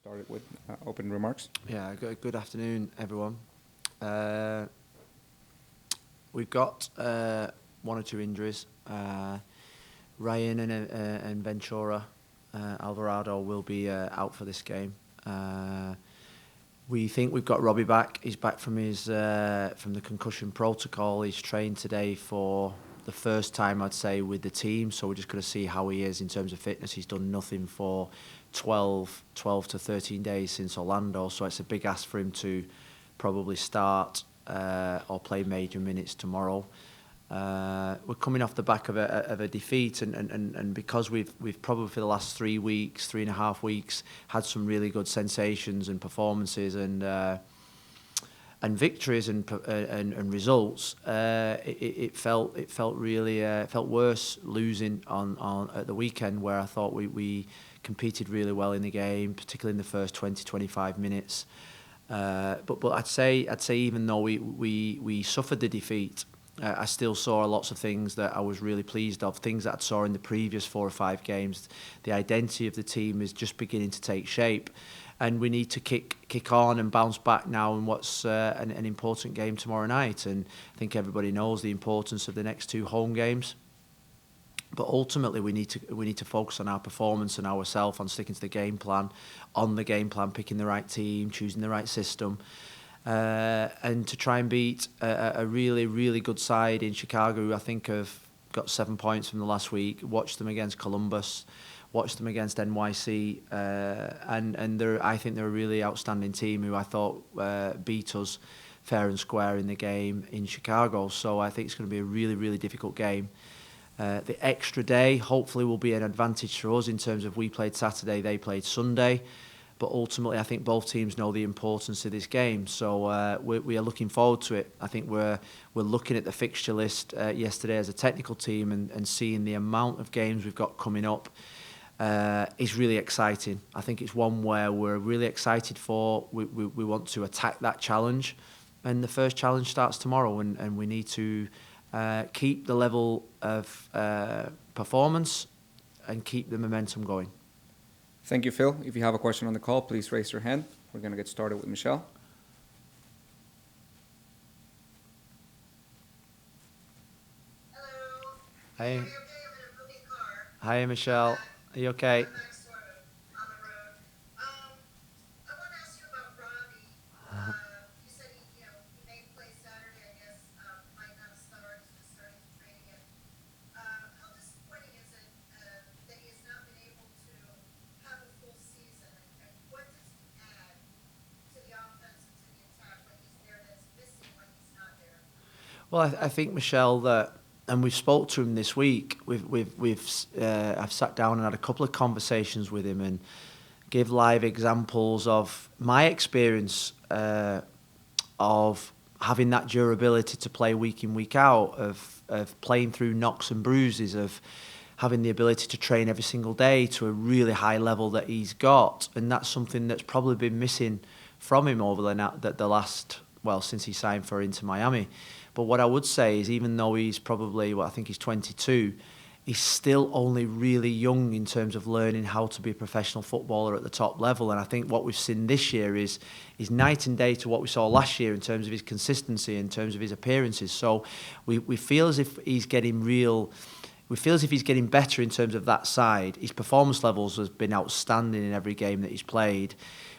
Started with opening remarks. Yeah, good afternoon, everyone. We've got one or two injuries. Ryan and Ventura Alvarado will be out for this game. We think we've got Robbie back. He's back from his from the concussion protocol. He's trained today for the first time, I'd say, with the team. So we're just going to see how he is in terms of fitness. He's done nothing for 12 to 13 days since Orlando. So it's a big ask for him to probably start or play major minutes tomorrow. We're coming off the back of a defeat, and because we've probably for the last 3.5 weeks, had some really good sensations and performances and victories and results. It felt really worse losing on at the weekend, where I thought we competed really well in the game, particularly in the first 20-25 minutes. But I'd say even though we suffered the defeat, I still saw lots of things that I was really pleased of, things that I saw in the previous 4 or 5 games. The identity of the team is just beginning to take shape, and we need to kick on and bounce back now in what's an important game tomorrow night. And I think everybody knows the importance of the next 2 home games. But ultimately, we need to focus on our performance and ourselves, on sticking to the game plan, picking the right team, choosing the right system. And to try and beat a really, really good side in Chicago, who I think have got 7 points from the last week. Watched them against Columbus, watched them against NYC, and I think they're a really outstanding team who I thought beat us fair and square in the game in Chicago. So I think it's going to be a really, really difficult game. The extra day hopefully will be an advantage for us in terms of we played Saturday, they played Sunday. But ultimately, I think both teams know the importance of this game, so we are looking forward to it. I think we're looking at the fixture list yesterday as a technical team and seeing the amount of games we've got coming up is really exciting. I think it's one where we're really excited for. We want to attack that challenge, and the first challenge starts tomorrow, and we need to keep the level of performance and keep the momentum going. Thank you, Phil. If you have a question on the call, please raise your hand. We're going to get started with Michelle. Hello. Hey. Hi, Michelle. Are you okay? On the road. I want to ask you about Robbie. You said he may play Saturday. I guess might not start. He's just starting to train again. How disappointing is it that he has not been able to have a full season? And what does he add to the offense and to the attack when he's there that's missing when he's not there? Well, I think, Michelle, that, and we've spoke to him this week. I've sat down and had a couple of conversations with him and give live examples of my experience of having that durability to play week in, week out, of playing through knocks and bruises, of having the ability to train every single day to a really high level that he's got. And that's something that's probably been missing from him over the last, since he signed for Inter Miami. But what I would say is, even though he's probably, I think he's 22, he's still only really young in terms of learning how to be a professional footballer at the top level. And I think what we've seen this year is night and day to what we saw last year in terms of his consistency, in terms of his appearances. So we feel as if he's getting better in terms of that side. His performance levels has been outstanding in every game that he's played.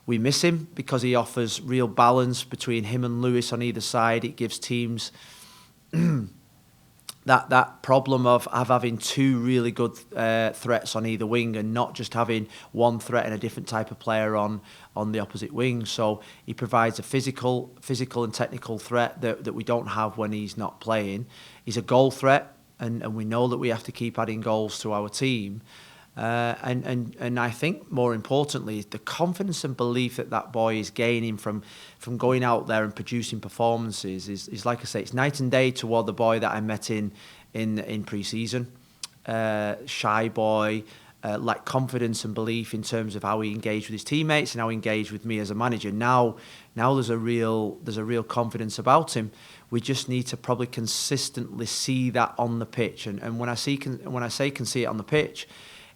We miss him because he offers real balance between him and Lewis on either side. It gives teams that problem of having 2 really good threats on either wing, and not just having one threat and a different type of player on the opposite wing. So he provides a physical and technical threat that we don't have when he's not playing. He's a goal threat, and we know that we have to keep adding goals to our team. And I think more importantly, the confidence and belief that boy is gaining from going out there and producing performances is like I say, it's night and day toward the boy that I met in pre-season. Shy boy, lacked confidence and belief in terms of how he engaged with his teammates and how he engaged with me as a manager. Now there's a real confidence about him. We just need to probably consistently see that on the pitch. And when I say can see it on the pitch,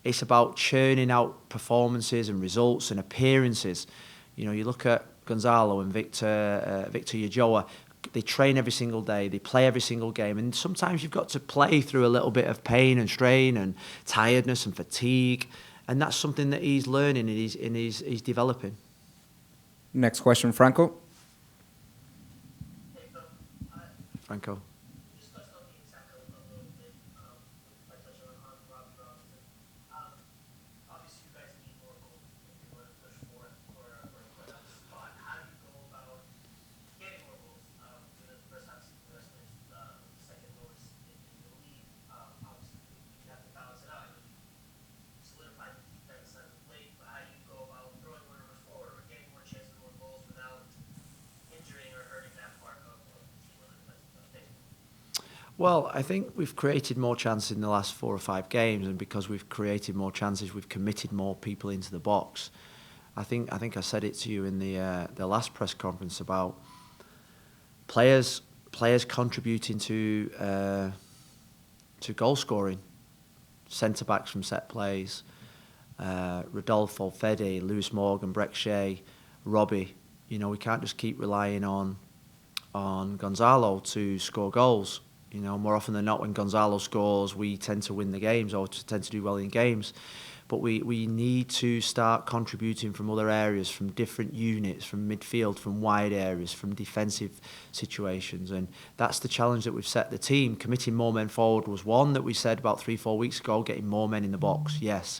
It's about churning out performances and results and appearances. You know, you look at Gonzalo and Victor Yajoa. They train every single day. They play every single game, and sometimes you've got to play through a little bit of pain and strain and tiredness and fatigue, and that's something that he's learning and he's developing. Next question, Franco. Hey, Phil. Franco. You just touched on the attack a little bit by touching on Robbie Robinson. Um, Obviously, you guys need more goals if you want to push for a playoff spot. How do you go about getting more goals? Given the first half season, the rest of it's second lowest in the league. Obviously, you have to balance it out. I mean, you solidified the defense as of late, but how do you go about throwing more numbers forward or getting more chances, more goals without injuring or hurting that part of the team on the defensive side? Well, I think we've created more chances in the last 4 or 5 games, and because we've created more chances, we've committed more people into the box. I think I said it to you in the last press conference about players contributing to goal scoring, centre backs from set plays, Rodolfo, Fede, Lewis Morgan, Breck Shea, Robbie. You know, we can't just keep relying on Gonzalo to score goals. You know, more often than not, when Gonzalo scores, we tend to win the games or tend to do well in games. But we need to start contributing from other areas, from different units, from midfield, from wide areas, from defensive situations. And that's the challenge that we've set the team. Committing more men forward was one that we said about 3-4 weeks ago, getting more men in the box, yes.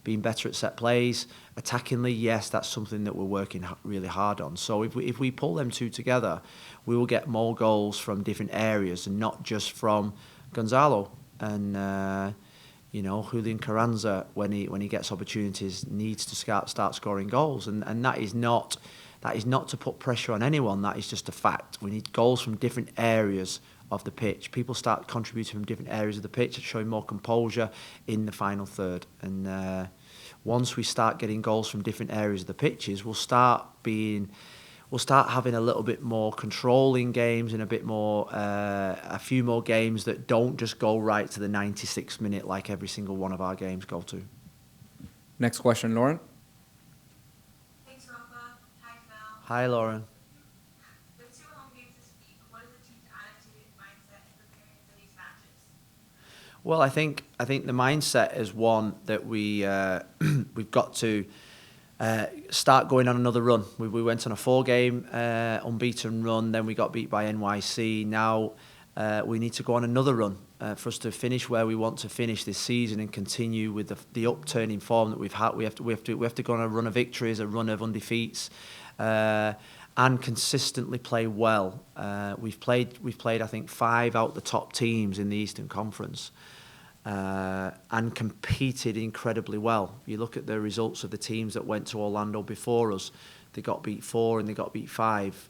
Being better at set plays, attackingly, yes, that's something that we're working really hard on. So if we pull them two together, we will get more goals from different areas and not just from Gonzalo. And you know, Julian Carranza, when he gets opportunities, needs to start scoring goals, and that is not to put pressure on anyone. That is just a fact. We need goals from different areas of the pitch. People start contributing from different areas of the pitch, showing more composure in the final third. And once we start getting goals from different areas of the pitches, we'll start having a little bit more control in games and a few more games that don't just go right to the 96th minute like every single one of our games go to. Next question, Lauren. Thanks, Rafa. Hi, Phil. Hi, Lauren. With 2 home games this week, what is the team's attitude and mindset in preparing for these matches? Well, I think the mindset is one that we've got to start going on another run. We went on a 4-game unbeaten run, then we got beat by NYC. Now we need to go on another run for us to finish where we want to finish this season and continue with the upturning form that we've had. We have to go on a run of victories, a run of undefeats, and consistently play well. We've played I think 5 out the top teams in the Eastern Conference. And competed incredibly well. You look at the results of the teams that went to Orlando before us. They got beat 4 and they got beat 5.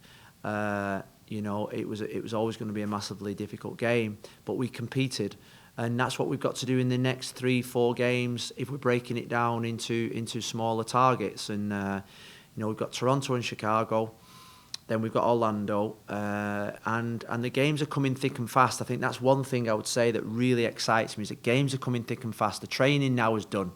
You know, it was always going to be a massively difficult game, but we competed, and that's what we've got to do in the next 3-4 games if we're breaking it down into smaller targets. And you know, we've got Toronto and Chicago. Then we've got Orlando, and the games are coming thick and fast. I think that's one thing I would say that really excites me, is that games are coming thick and fast. The training now is done.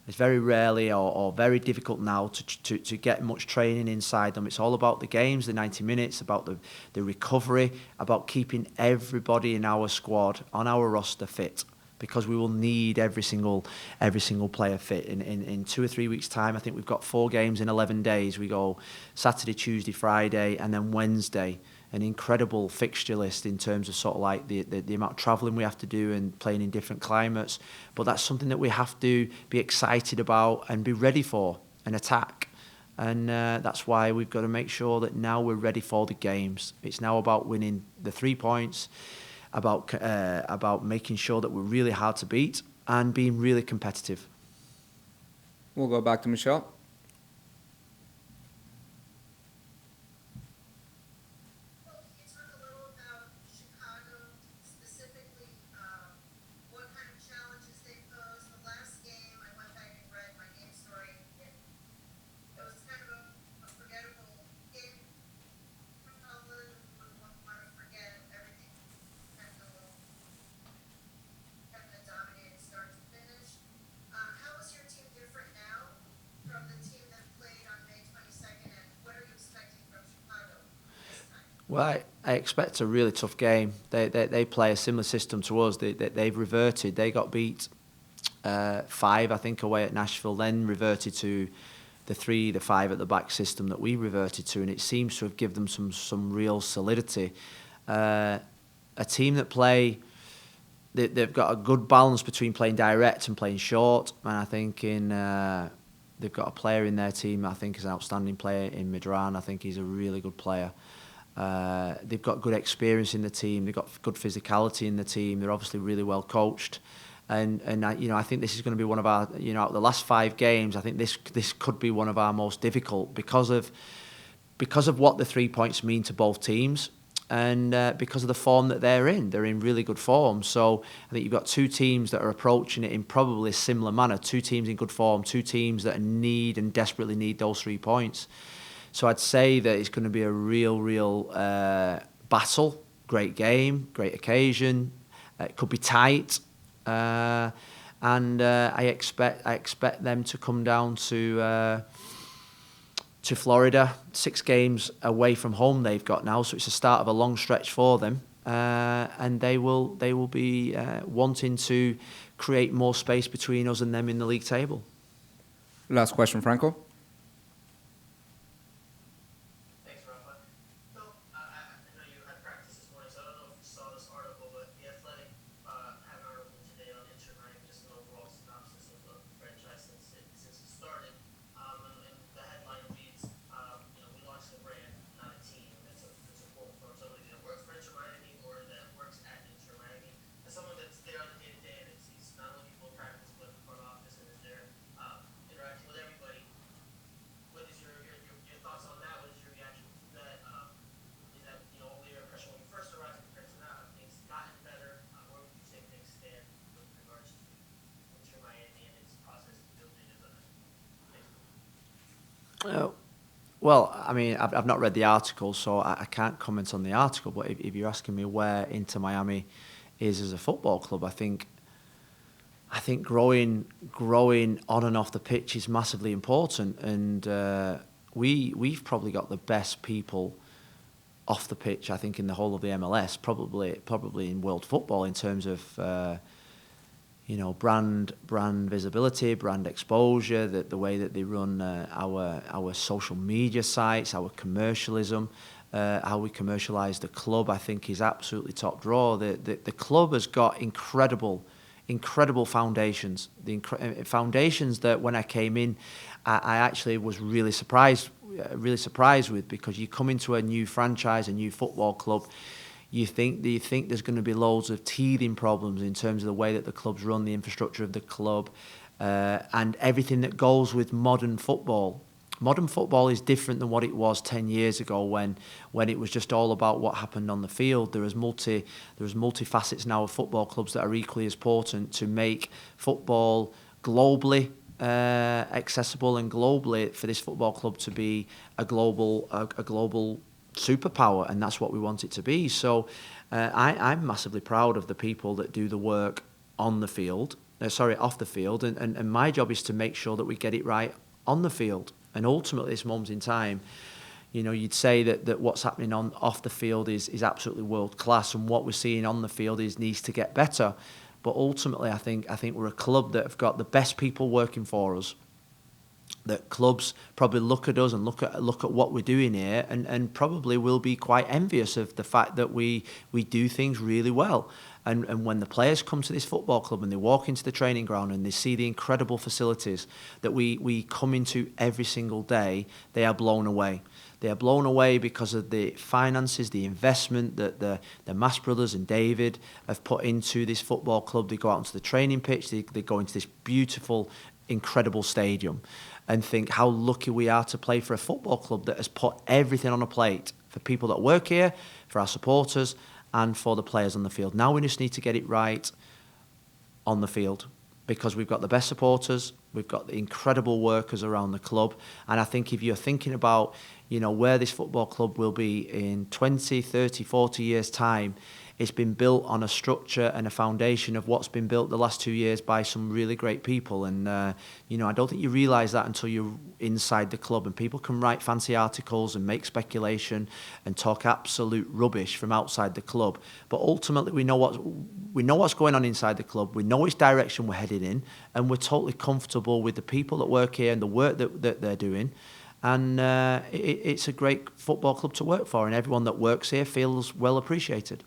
It's very rarely or very difficult now to get much training inside them. It's all about the games, the 90 minutes, about the recovery, about keeping everybody in our squad, on our roster, fit. Because we will need every single player fit. In 2 or 3 weeks' time, I think we've got 4 games in 11 days. We go Saturday, Tuesday, Friday, and then Wednesday. An incredible fixture list in terms of sort of like the amount of travelling we have to do and playing in different climates. But that's something that we have to be excited about and be ready for, an attack. And that's why we've got to make sure that now we're ready for the games. It's now about winning the 3 points, about making sure that we're really hard to beat and being really competitive. We'll go back to Michelle. Well, can you talk a little about Chicago specifically? What kind of challenges they pose? The last game, I went back and read my game story. It was kind of a forgettable game. Probably would want to forget everything. Kind of a dominating start to finish. How Well, I expect a really tough game. They play a similar system to us. They've reverted. They got beat 5, I think, away at Nashville, then reverted to the 3, the 5 at the back system that we reverted to, and it seems to have given them some real solidity. A team that play, they've got a good balance between playing direct and playing short, and I think they've got a player in their team I think is an outstanding player in Midran. I think he's a really good player. They've got good experience in the team. They've got good physicality in the team. They're obviously really well coached. And I think this is going to be one of our, out of the last 5 games, I think this could be one of our most difficult because of what the 3 points mean to both teams, and because of the form that they're in. They're in really good form. So I think you've got 2 teams that are approaching it in probably a similar manner. 2 teams in good form, 2 teams that need and desperately need those 3 points. So I'd say that it's going to be a real battle. Great game, great occasion. It could be tight. And I expect them to come down to Florida. 6 games away from home they've got now, so it's the start of a long stretch for them. And they will be wanting to create more space between us and them in the league table. Last question, Franco. Thanks, Rafa. Phil, I know you had practice this morning, so I don't know if you saw this article, but The Athletic had an article today on Inter Miami, just an overall synopsis of the franchise since it started. And the headline reads, we launched a brand, not a team. It's a quote from somebody that works for Inter Miami or that works at Inter Miami. As someone that's there on the day-to-day and sees not only people in practice, but the front office and is there interacting with everybody, what is your thoughts on that? What is your reaction to that? Is that, what was your impression when you first arrived compared to now? Have things gotten better? Where would you say things stand with regards to Inter Miami and its process of building as a Well, I mean, I've not read the article, so I can't comment on the article. But if you're asking me where Inter Miami is as a football club, I think growing on and off the pitch is massively important, and we've probably got the best people off the pitch, I think, in the whole of the MLS, probably in world football in terms of brand visibility, brand exposure, the way that they run our social media sites, our commercialism, how we commercialise the club, I think is absolutely top drawer. The club has got incredible foundations. Foundations that when I came in, I actually was really surprised with, because you come into a new franchise, a new football club, you think there's going to be loads of teething problems in terms of the way that the club's run, the infrastructure of the club, and everything that goes with modern football. Modern football is different than what it was 10 years ago when it was just all about what happened on the field. There is multi-facets now of football clubs that are equally as important to make football globally accessible, and globally for this football club to be a global superpower, and that's what we want it to be. So I'm massively proud of the people that do the work off the field, and my job is to make sure that we get it right on the field. And ultimately, at this moment in time, you'd say that what's happening off the field is absolutely world class, and what we're seeing on the field needs to get better. But ultimately, I think we're a club that have got the best people working for us. That clubs probably look at us and look at what we're doing here, and probably will be quite envious of the fact that we do things really well. And when the players come to this football club and they walk into the training ground and they see the incredible facilities that we come into every single day, they are blown away. They are blown away because of the finances, the investment that the Mas brothers and David have put into this football club. They go out onto the training pitch, they go into this beautiful, incredible stadium, and think how lucky we are to play for a football club that has put everything on a plate for people that work here, for our supporters, and for the players on the field. Now we just need to get it right on the field, because we've got the best supporters, we've got the incredible workers around the club, and I think if you're thinking about where this football club will be in 20, 30, 40 years' time, it's been built on a structure and a foundation of what's been built the last 2 years by some really great people. And, I don't think you realise that until you're inside the club. And people can write fancy articles and make speculation and talk absolute rubbish from outside the club. But ultimately, we know what's going on inside the club. We know which direction we're heading in. And we're totally comfortable with the people that work here and the work that they're doing. And it's a great football club to work for. And everyone that works here feels well appreciated.